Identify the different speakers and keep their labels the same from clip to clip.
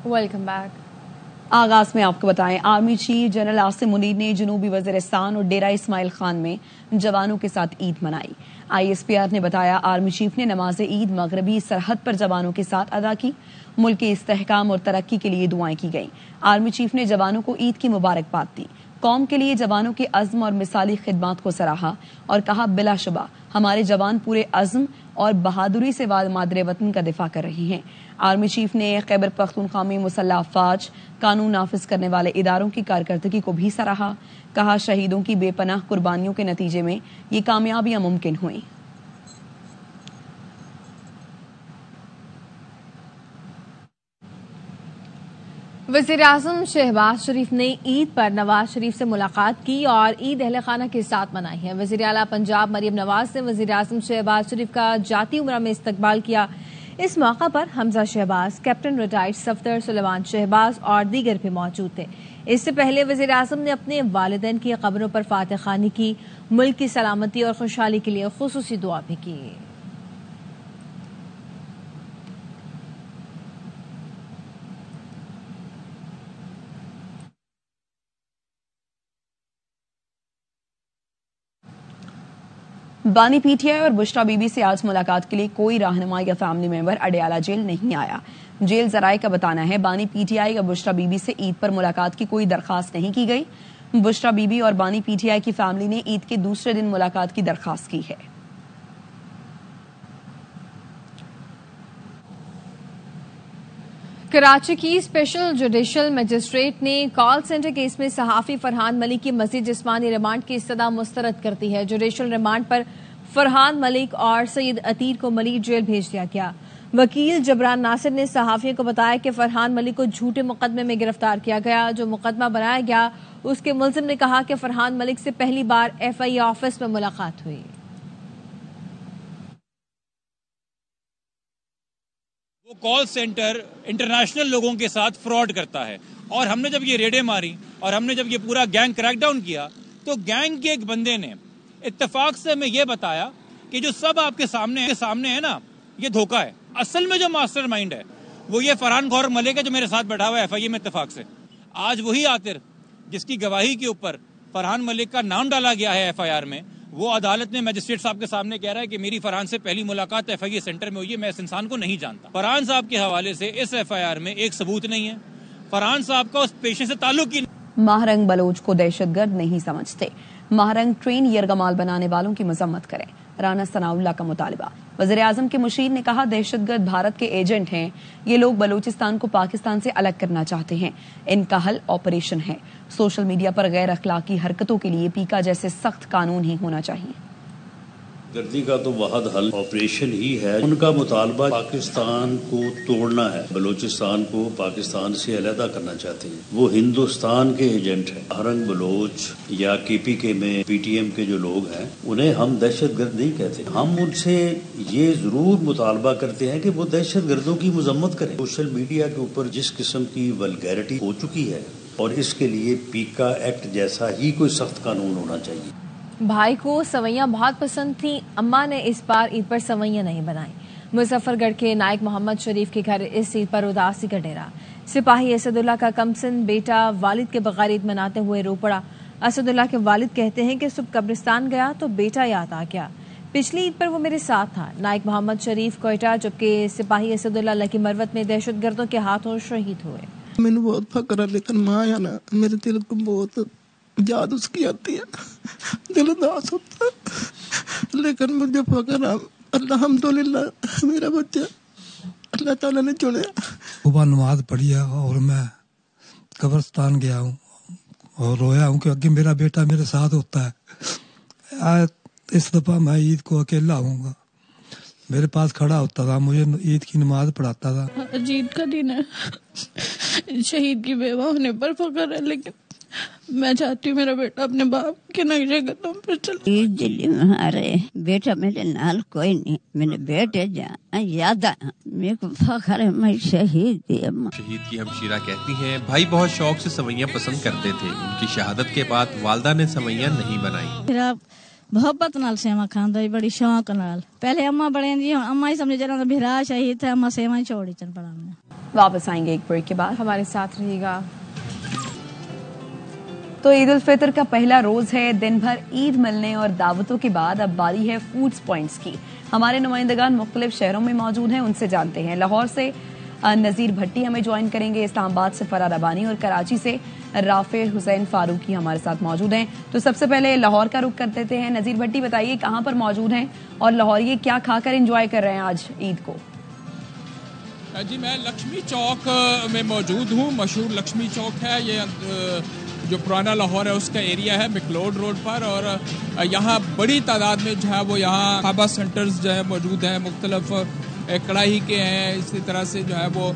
Speaker 1: Welcome back.
Speaker 2: आगाज में आपको बताएं, army chief general Asim Munir ने जनूबी वजीरिस्तान और डेरा इस्माइल खान में जवानों के साथ ईद मनाई। ISPR ने बताया, आर्मी चीफ ने नमाज ईद मगरबी सरहद पर जवानों के साथ अदा की। मुल्क के इस्तेहकाम और तरक्की के लिए दुआएं की गईं। आर्मी चीफ ने जवानों को ईद की मुबारकबाद दी। कौम के लिए जवानों के अज़्म और मिसाली खिदमात को सराहा और कहा, बिलाशुबा हमारे जवान पूरे अज़्म और बहादुरी से मादरे वतन का दिफा कर रहे हैं। आर्मी चीफ ने खैबर पख्तूनख्वा में मुसल्लह अफवाज, कानून नाफिज करने वाले इदारों की कारकर्दगी को भी सराहा। कहा, शहीदों की बेपनाह कुर्बानियों के नतीजे में ये कामयाबियां मुमकिन हुई।
Speaker 1: वज़ीर-ए-आज़म शहबाज शरीफ ने ईद पर नवाज शरीफ से मुलाकात की और ईद अहले खाना के साथ मनाई है। वज़ीर आला पंजाब मरियम नवाज ने वज़ीर-ए-आज़म शहबाज शरीफ का जाती उम्रा में इस्तकबाल किया। इस मौका पर हमजा शहबाज, कैप्टन रिटायर्ड सफदर सुलेमान शहबाज और दीगर भी मौजूद थे। इससे पहले वज़ीर-ए-आज़म ने अपने वालिदैन की कब्रों पर फातिह खानी की। मुल्क की सलामती और खुशहाली के लिए खुसूसी दुआ भी की।
Speaker 2: बानी PTI और बुशरा बीबी से आज मुलाकात के लिए कोई रहनुमा या फैमिली मेंबर अडयाला जेल नहीं आया। जेल जराये का बताना है, बानी PTI या बुशरा बीबी से ईद पर मुलाकात की कोई दरखास्त नहीं की गई। बुशरा बीबी और बानी PTI की फैमिली ने ईद के दूसरे दिन मुलाकात की दरखास्त की है।
Speaker 1: कराची की स्पेशल जुडिशल मजिस्ट्रेट ने कॉल सेंटर केस में सहाफी फरहान मलिक की मजीद जिस्मानी रिमांड की इस्तदा मुस्तरद कर दी है। जुडिशल रिमांड पर फरहान मलिक और सैयद अतीर को मलिक जेल भेज दिया गया। वकील जबरान नासिर ने सहाफियों को बताया कि फरहान मलिक को झूठे मुकदमे में गिरफ्तार किया गया। जो मुकदमा बनाया गया उसके मुलजिम ने कहा कि फरहान मलिक से पहली बार FIA ऑफिस में मुलाकात हुई।
Speaker 3: वो कॉल सेंटर इंटरनेशनल लोगों के साथ फ्रॉड करता है और हमने जब ये रेडें मारी और हमने जब ये पूरा गैंग क्रैकडाउन किया तो गैंग के एक बंदे ने इत्तेफाक से हमें ये बताया कि जो सब आपके सामने है ना, ये धोखा है। असल में जो मास्टरमाइंड है वो ये फरहान गौर मलिक है जो मेरे साथ बैठा हुआ है FIA में इत्तेफाक से। आज वही आतिर जिसकी गवाही के ऊपर फरहान मलिक का नाम डाला गया है FIR में, वो अदालत में मजिस्ट्रेट साहब के सामने कह रहा है कि मेरी फरहान से पहली मुलाकात FIA सेंटर में हुई है, मैं इस इंसान को नहीं जानता। फरहान साहब के हवाले से इस FIR में एक सबूत नहीं है। फरहान साहब का उस पेशे से ताल्लुक ही नहीं।
Speaker 2: महारंग बलोच को दहशतगर्द नहीं समझते। महारंग ट्रेन यरगमाल बनाने वालों की मजम्मत करें, राना सनाउल्लाह का मुतालबा। वज़ीर-ए-आज़म के मुशीर ने कहा, दहशतगर्द भारत के एजेंट हैं। ये लोग बलूचिस्तान को पाकिस्तान से अलग करना चाहते हैं। इनका हल ऑपरेशन है। सोशल मीडिया पर गैर अखलाकी हरकतों के लिए पीका जैसे सख्त कानून ही होना चाहिए।
Speaker 4: गर्दी का तो वाहद हल ऑपरेशन ही है। उनका मुतालबा पाकिस्तान को तोड़ना है, बलूचिस्तान को पाकिस्तान से अलहदा करना चाहते हैं। वो हिंदुस्तान के एजेंट हैं। हरंग बलोच या KPK में PTM के जो लोग हैं उन्हें हम दहशतगर्द नहीं कहते। हम उनसे ये जरूर मुतालबा करते हैं कि वो दहशतगर्दों की मजम्मत करें। सोशल मीडिया के ऊपर जिस किस्म की वल्गैरिटी हो चुकी है और इसके लिए पीका एक्ट जैसा ही कोई सख्त कानून होना चाहिए।
Speaker 1: भाई को सवैयां बहुत पसंद थी। अम्मा ने इस बार ईद पर सवैयां नहीं बनाई। मुजफ्फरगढ़ के नायक मोहम्मद शरीफ के घर इस ईद पर उदासी का डेरा। सिपाही असदुल्ला का कमसिन बेटा वालिद के बगैर ईद मनाते हुए रो पड़ा। असदुल्ला के वालिद कहते हैं कि सुबह कब्रिस्तान गया तो बेटा याद आ गया। पिछली ईद पर वो मेरे साथ था। नायक मोहम्मद शरीफ कोयटा, जबकि सिपाही असदुल्ला लकी मरवत में दहशतगर्दों के हाथों शहीद हुए।
Speaker 5: मैंने बहुत फक्र है, लेकिन माँ है ना, मेरे दिल को बहुत याद उसकी आती है, दिल उदास होता है। लेकिन मुझे फक्र है, अल्हम्दुलिल्लाह मेरा बच्चा अल्लाह ताला ने चुना।
Speaker 6: सुबह नमाज पढ़ी है और मैं कब्रिस्तान गया हूँ और रोया हूँ कि आगे मेरा बेटा मेरे साथ होता है। इस दफा मैं ईद को अकेला आऊंगा। मेरे पास खड़ा होता था, मुझे ईद की नमाज पढ़ाता था।
Speaker 7: आज ईद का दिन है, शहीद की बेवा होने पर फख्र है, लेकिन मैं चाहती हूँ मेरा बेटा अपने बाप के नक्शे कदम पर चले।
Speaker 8: ईद दिल्ली में आ रहे बेटा मेरे नाल कोई नहीं, मेरे बेटे याद आया, मेरे को फख्र है मैं शहीद थी।
Speaker 9: शहीद की हमशीरा कहती हैं, भाई बहुत शौक से सवैयां पसंद करते थे। उनकी शहादत के बाद वालदा ने सवैयां नहीं बनाई।
Speaker 7: मोहब्बत नाल सेवा खांदा बड़ी शौक नाल। पहले अम्मा बड़े जी, अम्मा ही समझे जरा भिरा शहीद थे, अम्मा सेवा ही छोड़ी चन पड़ा।
Speaker 2: वापस आएंगे एक ब्रेक के बाद।
Speaker 1: हमारे साथ रहिएगा।
Speaker 2: तो ईद उल फितर का पहला रोज है। दिन भर ईद मिलने और दावतों के बाद अब बारी है फूड्स पॉइंट्स की। हमारे नुमाइंदगान मुख्तलिफ शहरों में मौजूद हैं, उनसे जानते हैं। लाहौर से नजीर भट्टी हमें ज्वाइन करेंगे, इस्लामाबाद से फरार रबानी और कराची से राफे हुसैन फारूकी हमारे साथ मौजूद हैं। तो सबसे पहले लाहौर का रुख कर देते हैं। नजीर भट्टी, बताइए कहाँ पर मौजूद हैं और लाहौरिये क्या खाकर एंजॉय कर रहे हैं आज ईद को?
Speaker 10: जी, मैं लक्ष्मी चौक में मौजूद हूँ। मशहूर लक्ष्मी चौक है, ये जो पुराना लाहौर है उसका एरिया है मिकलोड रोड पर, और यहाँ बड़ी तादाद में जो है वो यहाँ खाबा सेंटर्स जो है मौजूद हैं। मुख्तलिफ कढ़ाई के हैं, इसी तरह से जो है वो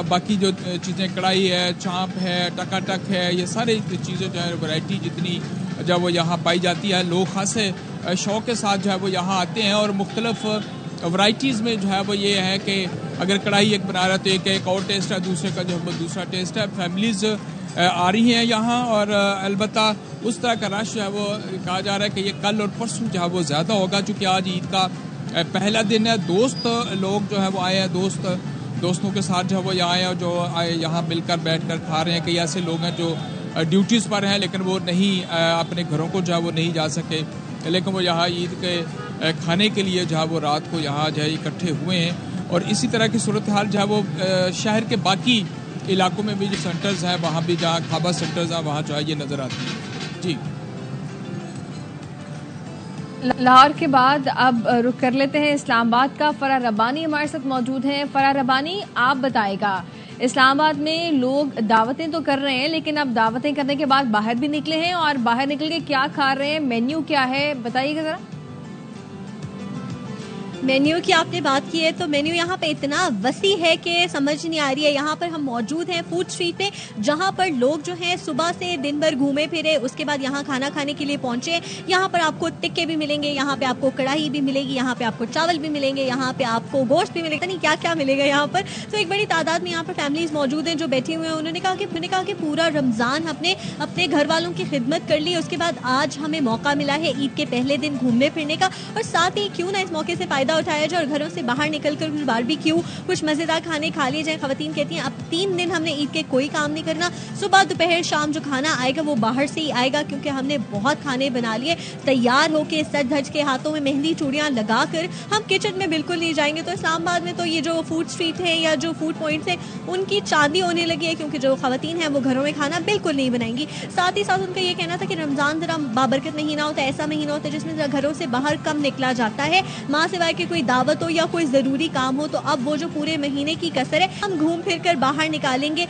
Speaker 10: बाकी जो चीज़ें कढ़ाई है, चाँप है, टकाटक है, ये सारी चीज़ें जो है वैरायटी जितनी जब वो यहाँ पाई जाती है, लोग खासे शौक़ के साथ जो है वो यहाँ आते हैं। और मुख्तलिफ वैरायटीज़ में जो है वो ये है कि अगर कढ़ाई एक बना रहा है तो एक और टेस्ट है, दूसरे का जो है वो दूसरा टेस्ट है। फैमिलीज़ आ रही हैं यहाँ, और अलबत्ता उस तरह का रश जो है वो कहा जा रहा है कि ये कल और परसों जो है वो ज़्यादा होगा, चूँकि आज ईद का पहला दिन है। दोस्त लोग जो है वो आए हैं, दोस्तों के साथ जो है वो यहाँ आए और जो आए यहाँ मिलकर बैठकर खा रहे हैं। कई ऐसे लोग हैं जो ड्यूटीज़ पर हैं लेकिन वो नहीं अपने घरों को जो है वो नहीं जा सके, लेकिन वो यहाँ ईद के खाने के लिए जो है वो रात को यहाँ जो है इकट्ठे हुए हैं। और इसी तरह की सूरत हाल जो है वो शहर के बाकी इलाकों में भी जो सेंटर्स हैं वहाँ भी, जहाँ खाबा सेंटर्स हैं वहाँ जो है ये नज़र आती है। जी,
Speaker 1: लाहौर के बाद अब रुक कर लेते हैं इस्लामाबाद का। फरार रबानी हमारे साथ मौजूद हैं। फरार रबानी, आप बताएगा, इस्लामाबाद में लोग दावतें तो कर रहे हैं लेकिन अब दावतें करने के बाद बाहर भी निकले हैं, और बाहर निकल के क्या खा रहे हैं, मेन्यू क्या है, बताइएगा जरा।
Speaker 11: मेन्यू की आपने बात की है तो मेन्यू यहाँ पे इतना वसी है कि समझ नहीं आ रही है। यहाँ पर हम मौजूद हैं फूड स्ट्रीट पे, जहाँ पर लोग जो हैं सुबह से दिन भर घूमे फिरे, उसके बाद यहाँ खाना खाने के लिए पहुंचे। यहाँ पर आपको टिक्के भी मिलेंगे, यहाँ पे आपको कढ़ाई भी मिलेगी, यहाँ पे आपको चावल भी मिलेंगे, यहाँ पे आपको गोश्त भी मिलेगा, नहीं क्या क्या मिलेगा यहाँ पर। तो एक बड़ी तादाद में यहाँ पर फैमिलीज मौजूद हैं जो बैठी हुए हैं। उन्होंने कहा कि पूरा रमज़ान अपने घर वालों की खिदमत कर ली, उसके बाद आज हमें मौका मिला है ईद के पहले दिन घूमने फिरने का, और साथ ही क्यों ना इस मौके से फ़ायदा उठाया जाए और घरों से बाहर निकलकर कुछ बारबेक्यू, कुछ मज़ेदार खाने खा लिए जाए। ख़वातीन कहती हैं अब 3 दिन हमने ईद के कोई काम नहीं करना, सुबह दोपहर शाम जो खाना आएगा वो बाहर से ही आएगा, क्योंकि हमने बहुत खाने बना लिए। तैयार होके सज धज के हाथों में मेहंदी चूड़ियाँ लगाकर हम किचन में बिल्कुल नहीं जाएंगे। तो इस्लामाबाद में तो ये जो फूड स्ट्रीट है या जो फूड पॉइंट्स हैं उनकी चांदी होने लगी है, क्योंकि जो ख़वातीन हैं वो घरों में खाना बिल्कुल नहीं बनाएंगी। साथ ही साथ उनका ये कहना था कि रमज़ान ज़रा बाबरकत महीना होता है, ऐसा महीना होता है जिसमें घरों से बाहर कम निकला जाता है, माँ सिवाय के कोई दावत हो या कोई ज़रूरी काम हो। तो अब वो जो पूरे महीने की कसर है हम घूम फिर कर बाहर निकालेंगे।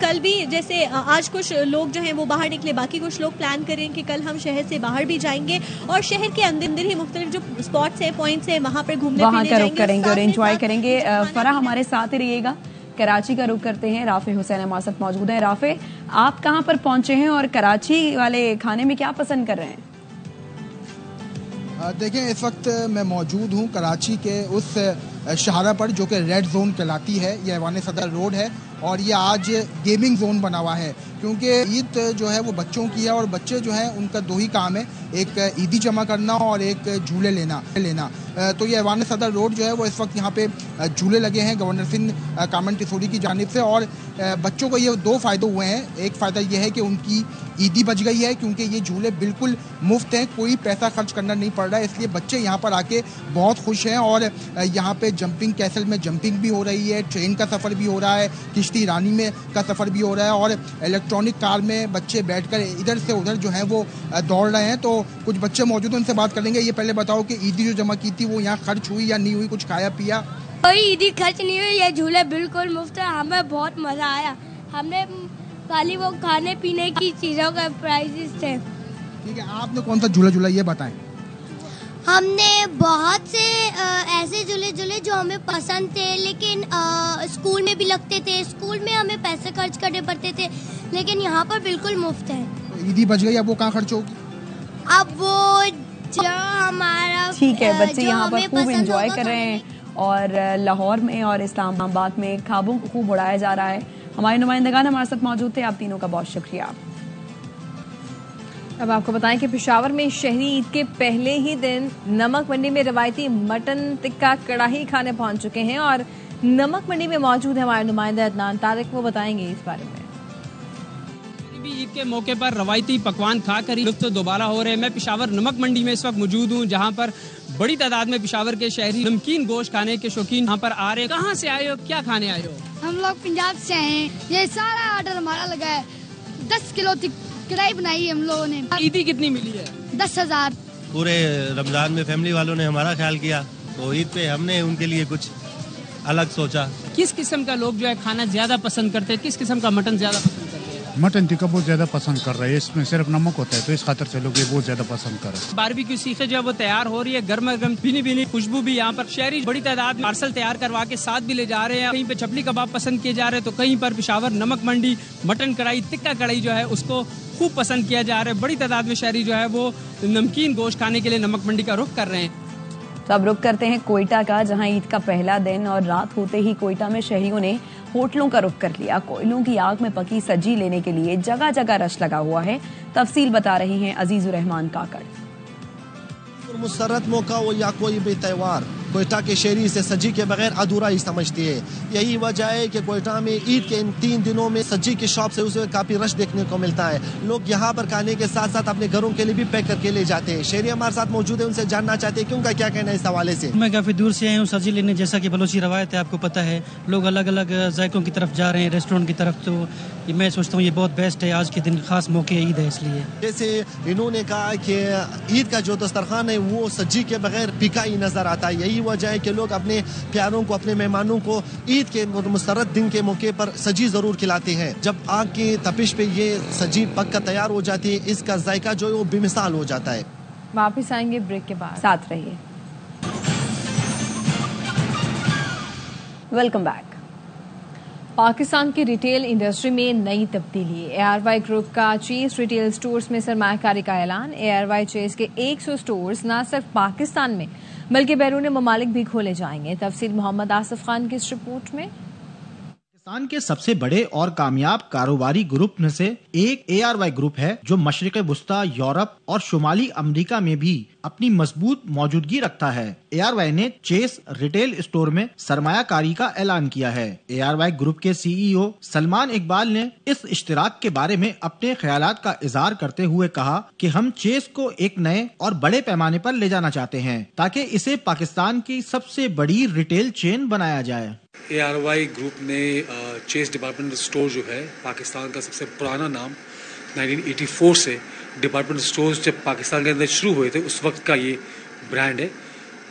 Speaker 11: कल भी जैसे आज कुछ लोग जो हैं वो बाहर निकले, बाकी कुछ लोग प्लान करें कि कल हम शहर से बाहर भी जाएंगे और शहर के अंदर ही मुख्तलिफ जो स्पॉट्स है, पॉइंट्स है, वहाँ पर घूमने फिरने
Speaker 2: करेंगे और एंजॉय करेंगे। फराह हमारे साथ ही रहिएगा। कराची का रुख करते हैं, राफे हुसैन हमारे साथ मौजूद है। राफे, आप कहाँ पर पहुंचे हैं और कराची वाले खाने में क्या पसंद कर रहे हैं?
Speaker 12: देखें, इस वक्त मैं मौजूद हूँ कराची के उस शहारा पर जो कि रेड जोन कहलाती है। ये ऐवान सदर रोड है और ये आज गेमिंग जोन बना हुआ है, क्योंकि ईद जो है वो बच्चों की है और बच्चे जो हैं उनका 2 ही काम है, एक ईदी जमा करना और एक झूले लेना। तो ये ऐवान सदर रोड जो है वो इस वक्त यहाँ पे झूले लगे हैं गवर्नर सिंध कामन टिसोरी की जानिब से, और बच्चों को ये 2 फ़ायदे हुए हैं। एक फ़ायदा ये है कि उनकी ईदी बच गई है, क्योंकि ये झूले बिल्कुल मुफ्त हैं, कोई पैसा खर्च करना नहीं पड़ रहा है, इसलिए बच्चे यहाँ पर आके बहुत खुश हैं। और यहाँ पे जंपिंग कैसल में जंपिंग भी हो रही है, ट्रेन का सफ़र भी हो रहा है, किश्ती रानी में का सफ़र भी हो रहा है, और इलेक्ट्रॉनिक कार में बच्चे बैठकर इधर से उधर जो है वो दौड़ रहे हैं। तो कुछ बच्चे मौजूद हैं, उनसे बात करेंगे। ये पहले बताओ कि ईदी जो जमा की थी वो यहाँ खर्च हुई या नहीं हुई, कुछ खाया पिया?
Speaker 13: कोई ईदी खर्च नहीं हुई, ये झूले बिल्कुल मुफ्त है, हमें बहुत मज़ा आया। हमने खाली वो खाने पीने की चीज़ों का प्राइजेस थे।
Speaker 12: ठीक है, आपने कौन सा झूला झूला ये बताएं?
Speaker 13: हमने बहुत से ऐसे झूले झूले जो हमें पसंद थे, लेकिन स्कूल में भी लगते थे, स्कूल में हमें पैसे खर्च करने पड़ते थे, लेकिन यहाँ पर बिल्कुल मुफ्त है।
Speaker 12: तो ईदी बच गई, अब वो कहाँ खर्च होगी?
Speaker 13: अब वो जो हमारा
Speaker 2: ठीक है, बच्चे यहाँ पर खूब एंजॉय कर रहे हैं और लाहौर में और इस्लामाबाद में ख्वाबों को खूब उड़ाया जा रहा है। हमारे नुमाइंदगान हमारे साथ मौजूद थे, आप तीनों का बहुत शुक्रिया।
Speaker 1: अब आपको बताएं कि पेशावर में शहरी ईद के पहले ही दिन नमक मंडी में रवायती मटन टिक्का कड़ाही खाने पहुंच चुके हैं और नमक मंडी में मौजूद है हमारे नुमाइंदा अदनान तारिक, वो बताएंगे इस बारे में।
Speaker 14: ईद के मौके पर रवायती पकवान खाकर लुत्फ दोबारा हो रहे हैं। मैं पेशावर नमक मंडी में इस वक्त मौजूद हूँ, जहाँ पर बड़ी तादाद में पेशावर के शहरी नमकीन गोश्त खाने के शौकीन यहाँ पर आ रहे हैं। कहाँ से आए हो, क्या खाने आए हो?
Speaker 15: हम लोग पंजाब से आए हैं। ये सारा ऑर्डर हमारा लगा है। 10 किलो कढ़ाई बनाई है हम लोगों ने।
Speaker 14: ईदी कितनी मिली है?
Speaker 15: 10,000।
Speaker 16: पूरे रमजान में फैमिली वालों ने हमारा ख्याल किया, तो ईद पे हमने उनके लिए कुछ अलग सोचा।
Speaker 14: किस किस्म का लोग जो है खाना ज्यादा पसंद करते हैं, किस किस्म का मटन ज्यादा पसंद करते हैं?
Speaker 17: मटन टिक्का बहुत ज्यादा पसंद कर रहे हैं, इसमें सिर्फ नमक होता है, तो इस खातिर से लोग ये बहुत ज्यादा पसंद कर रहे हैं।
Speaker 14: बारबेक्यू सीखे जो है वो तैयार हो रही है, गर्मा गर्म भीनी भीनी खुशबू भी यहाँ पर शहरी बड़ी तादाद में पार्सल तैयार करवा के साथ भी ले जा रहे हैं। कहीं पे चपली कबाब पसंद किए जा रहे हैं, तो कहीं पर पेशावर नमक मंडी मटन कढ़ाई टिक्का कढ़ाई जो है उसको खूब पसंद किया जा रहा है। बड़ी तादाद में शहरी जो है वो नमकीन गोश्त खाने के लिए नमक मंडी का रुख कर रहे हैं।
Speaker 2: तो अब रुक करते हैं कोयटा का, जहां ईद का पहला दिन और रात होते ही कोयटा में शहरियों ने होटलों का रुख कर लिया। कोयलों की आग में पकी सब्जी लेने के लिए जगह जगह रश लगा हुआ है। तफसील बता रहे हैं अजीजुर रहमान काकड़।
Speaker 18: मुसरत मौका हो या कोई भी त्यौहार, कोयटा के शहरी इसे सज्जी के बगैर अधूरा ही समझती है। यही वजह है कि कोयटा में ईद के इन 3 दिनों में सज्जी की शॉप से उसे काफी रश देखने को मिलता है। लोग यहाँ पर खाने के साथ साथ अपने घरों के लिए भी पैक करके ले जाते हैं। शहरी हमारे साथ मौजूद है, उनसे जानना चाहते हैं कि उनका क्या कहना है इस हवाले से।
Speaker 19: मैं काफी दूर से आया हूँ सब्जी लेने, जैसा कि बलोची रवायत है, आपको पता है लोग अलग अलग जायकों की तरफ जा रहे हैं, रेस्टोरेंट की तरफ। तो मैं सोचता हूँ ये बहुत बेस्ट है, आज के दिन खास मौके ईद है इसलिए।
Speaker 18: जैसे इन्होंने कहा कि ईद का जो दस्तरखान है वो सज्जी के बगैर फीका ही नजर आता है। यही वजह है कि लोग अपने प्यारों को, अपने मेहमानों को ईद के मुसर्रत दिन के मौके पर सजी जरूर खिलाते हैं। जब आग की तपिश पे ये सजी पक कर तैयार हो जाती है, इसका जायका जो है वो बेमिसाल हो जाता है।
Speaker 1: वापिस आएंगे ब्रेक के बाद,
Speaker 2: साथ रहिए। Welcome back.
Speaker 1: पाकिस्तान की रिटेल इंडस्ट्री में नई तब्दीली। ARY ग्रुप का चेस रिटेल स्टोर्स में सरमायाकारी का ऐलान। ARY चेस के 100 स्टोर्स न सिर्फ पाकिस्तान में बल्कि बैरून ममालिक भी खोले जाएंगे। तफसील मोहम्मद आसिफ खान की इस रिपोर्ट में।
Speaker 20: पाकिस्तान के सबसे बड़े और कामयाब कारोबारी ग्रुप में से एक ARY ग्रुप है, जो मशरिक़ वुस्ता, यूरोप और शुमाली अमेरिका में भी अपनी मजबूत मौजूदगी रखता है। ARY ने चेस रिटेल स्टोर में सरमायाकारी का ऐलान किया है। ARY ग्रुप के CEO सलमान इकबाल ने इस इश्तिराक के बारे में अपने ख्यालात का इजहार करते हुए कहा कि हम चेस को एक नए और बड़े पैमाने पर ले जाना चाहते हैं, ताकि इसे पाकिस्तान की सबसे बड़ी रिटेल चेन बनाया जाए।
Speaker 21: ARY ग्रुप ने चेस डिपार्टमेंट स्टोर जो है, पाकिस्तान का सबसे पुराना नाम, 1984 से डिपार्टमेंट स्टोर्स जब पाकिस्तान के अंदर शुरू हुए थे उस वक्त का ये ब्रांड है।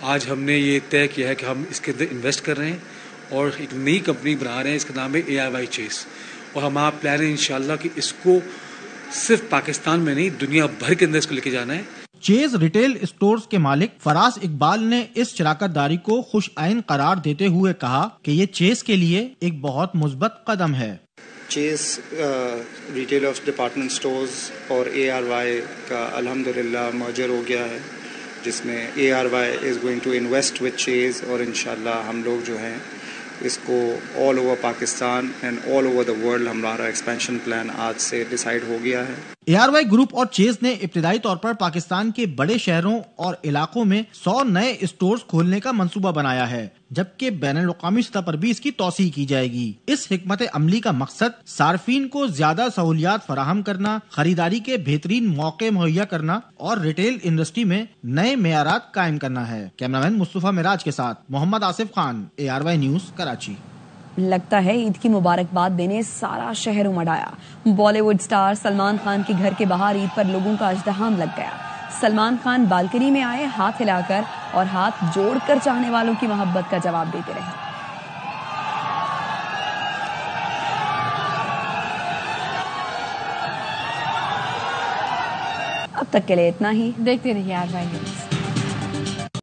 Speaker 21: आज हमने ये तय किया है कि हम इसके अंदर इन्वेस्ट कर रहे हैं और एक नई कंपनी बना रहे हैं, इसका नाम है ARY चेस। और हमारा प्लान है इंशाल्लाह कि इसको सिर्फ पाकिस्तान में नहीं, दुनिया भर के अंदर इसको लेके जाना है।
Speaker 20: चेस रिटेल स्टोर्स के मालिक फराज इकबाल ने इस शराकतदारी को खुश आइन करार देते हुए कहा कि ये चेस के लिए एक बहुत मुस्बत कदम है।
Speaker 22: Chase retail of department stores और ARY का अल्हम्दुलिल्लाह मर्जर हो गया है, जिसमें ARY is going to invest with Chase और इंशाल्लाह हम लोग जो हैं इसको all over Pakistan and all over the world हमारा एक्सपेंशन प्लान आज से डिसाइड हो गया है।
Speaker 20: ARY ग्रुप और चेस ने इब्तिदाई तौर पर पाकिस्तान के बड़े शहरों और इलाकों में 100 नए स्टोर्स खोलने का मंसूबा बनाया है, जबकि बैनुल-अक़वामी सतह पर भी इसकी तौसीह की जाएगी। इस हिकमत अमली का मकसद सार्फिन को ज्यादा सहूलियात फराहम करना, खरीदारी के बेहतरीन मौके मुहैया करना और रिटेल इंडस्ट्री में नए मेयारात कायम करना है। कैमरामैन मुस्तफा मिराज के साथ मोहम्मद आसिफ खान, ARY न्यूज, कराची।
Speaker 2: लगता है ईद की मुबारकबाद देने सारा शहर उमड़ आया। बॉलीवुड स्टार सलमान खान के घर के बाहर ईद पर लोगों का अजदहाम लग गया। सलमान खान बालकनी में आए, हाथ हिलाकर और हाथ जोड़कर चाहने वालों की मोहब्बत का जवाब देते रहे। अब तक के लिए इतना ही।
Speaker 1: देखते रहिए ARY न्यूज़।